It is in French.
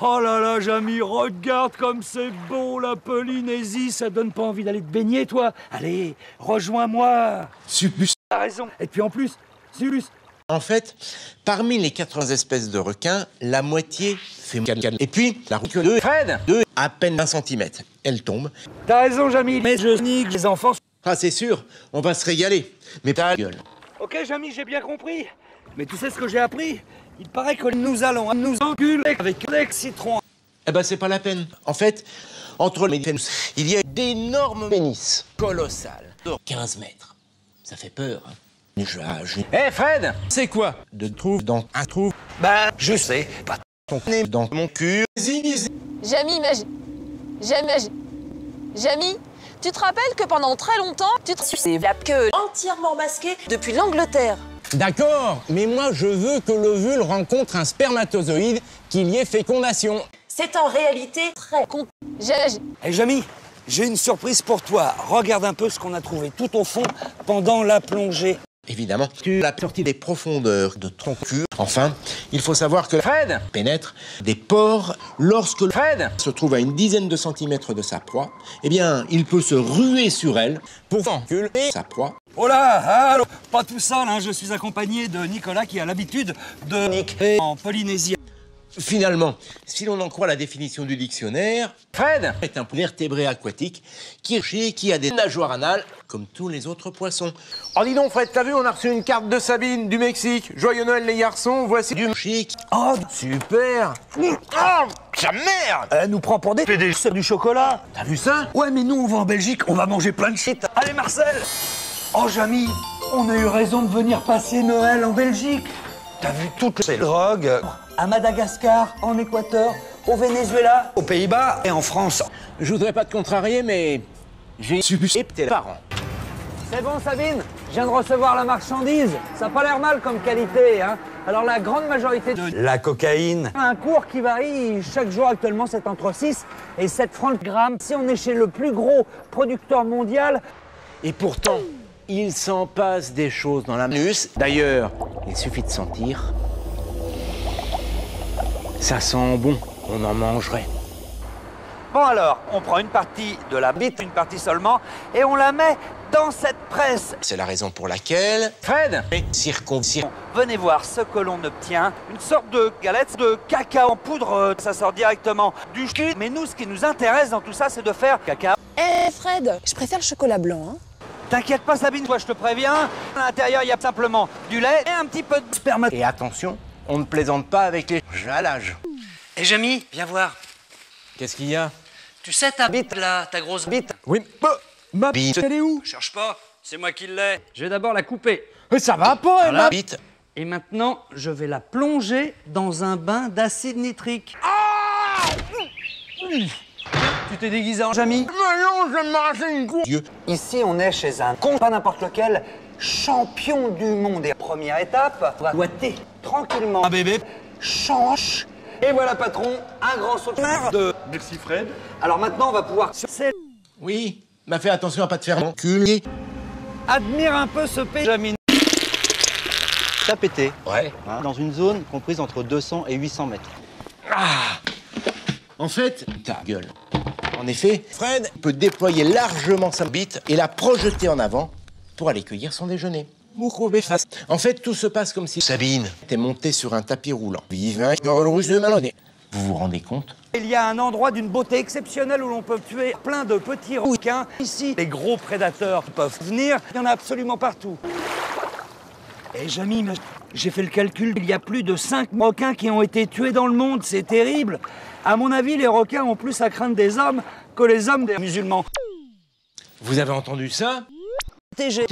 Oh là là, Jamy, regarde comme c'est beau la Polynésie, ça donne pas envie d'aller te baigner, toi? Allez, rejoins-moi. Super. T'as raison. Et puis en plus, Zulus. En fait, parmi les 80 espèces de requins, la moitié fait caca. Et puis, la roue de Fred, à peine 1 cm. Elle tombe. T'as raison, Jamy, mais je nique les enfants. Ah, c'est sûr, on va se régaler. Mais pas la gueule. Ok, Jamy, j'ai bien compris. Mais tu sais ce que j'ai appris? Il paraît que nous allons nous enculer avec Lex Citron. Eh ben, c'est pas la peine. En fait, entre les il y a d'énormes pénis. Colossales. 15 mètres. Ça fait peur, hein. Hé, Fred! C'est quoi? De trouve dans un trou. Bah, je sais, pas Ton nez dans mon cul. Jamy, Jamy, tu te rappelles que pendant très longtemps, tu te suçais la queue entièrement masquée depuis l'Angleterre. D'accord, mais moi je veux que l'ovule rencontre un spermatozoïde, qu'il y ait fécondation. C'est en réalité très con. Hé, Jamy, j'ai une surprise pour toi. Regarde un peu ce qu'on a trouvé tout au fond pendant la plongée. Évidemment, tu l'as sorti des profondeurs de ton cul. Enfin, il faut savoir que Fred pénètre des pores lorsque le Fred se trouve à une dizaine de centimètres de sa proie. Eh bien, il peut se ruer sur elle Pour enculer sa proie. Oh là, allô, pas tout seul, hein, je suis accompagné de Nicolas qui a l'habitude de niquer en Polynésie. Finalement, si l'on en croit la définition du dictionnaire, Fred est un vertébré aquatique qui a des nageoires anales comme tous les autres poissons. Oh dis donc Fred, t'as vu, on a reçu une carte de Sabine du Mexique. Joyeux Noël les garçons, voici Du chic. Oh, super. Oh, sa merde. elle nous prend pour des c'est du chocolat. T'as vu ça? Ouais, mais nous, on va en Belgique, on va manger plein de shit. Allez, Marcel. Oh, Jamy, on a eu raison de venir passer Noël en Belgique. T'as vu toutes ces drogues à Madagascar, en Équateur, au Venezuela, aux Pays-Bas et en France. Je voudrais pas te contrarier, mais j'ai Supusé tes parents. C'est bon, Sabine, je viens de recevoir la marchandise. Ça n'a pas l'air mal comme qualité, hein. Alors, la grande majorité de la cocaïne a un cours qui varie chaque jour. Actuellement, c'est entre 6 et 7 francs le gramme. Si on est chez le plus gros producteur mondial. Et pourtant, il s'en passe des choses dans la l'anus. D'ailleurs, il suffit de sentir. Ça sent bon, on en mangerait. Bon alors, on prend une partie de la bite, une partie seulement, et on la met dans cette presse. C'est la raison pour laquelle... Fred, venez voir ce que l'on obtient. Une sorte de galette de cacao en poudre, ça sort directement du cul. Mais nous, ce qui nous intéresse dans tout ça, c'est de faire cacao. Eh Fred, je préfère le chocolat blanc, hein. T'inquiète pas, Sabine, toi, je te préviens. À l'intérieur, il y a simplement du lait et un petit peu de sperme. Et attention, on ne plaisante pas avec les jalages. Et Jamy, viens voir. Qu'est-ce qu'il y a? Tu sais ta bite là, ta grosse bite? Oui, ma bite, elle est où? Cherche pas, c'est moi qui l'ai. Je vais d'abord la couper. Ça va pas, elle La bite. Et maintenant, je vais la plonger dans un bain d'acide nitrique. Tu t'es déguisé en Jamy? non, je vais m'arracher une coupe. Dieu. Ici, on est chez un con, pas n'importe lequel, champion du monde. Et première étape, on va boiter tranquillement. Un bébé change. Et voilà, patron, un grand saut de mer de... Merci, Fred. Alors maintenant, on va pouvoir... Oui, mais fais attention à pas te faire enculer. Admire un peu ce Jamy. Ça a pété, Ouais. hein, dans une zone comprise entre 200 et 800 mètres. En fait, ta gueule. En effet, Fred peut déployer largement sa bite et la projeter en avant pour aller cueillir son déjeuner. En fait, tout se passe comme si Sabine était montée sur un tapis roulant. Vive le rouge de Maloney. Vous vous rendez compte? Il y a un endroit d'une beauté exceptionnelle où l'on peut tuer plein de petits requins. Ici, les gros prédateurs peuvent venir. Il y en a absolument partout. Et Jamy, j'ai fait le calcul. Il y a plus de 5 requins qui ont été tués dans le monde. C'est terrible. À mon avis, les requins ont plus à craindre des hommes que les hommes des musulmans. Vous avez entendu ça? TG.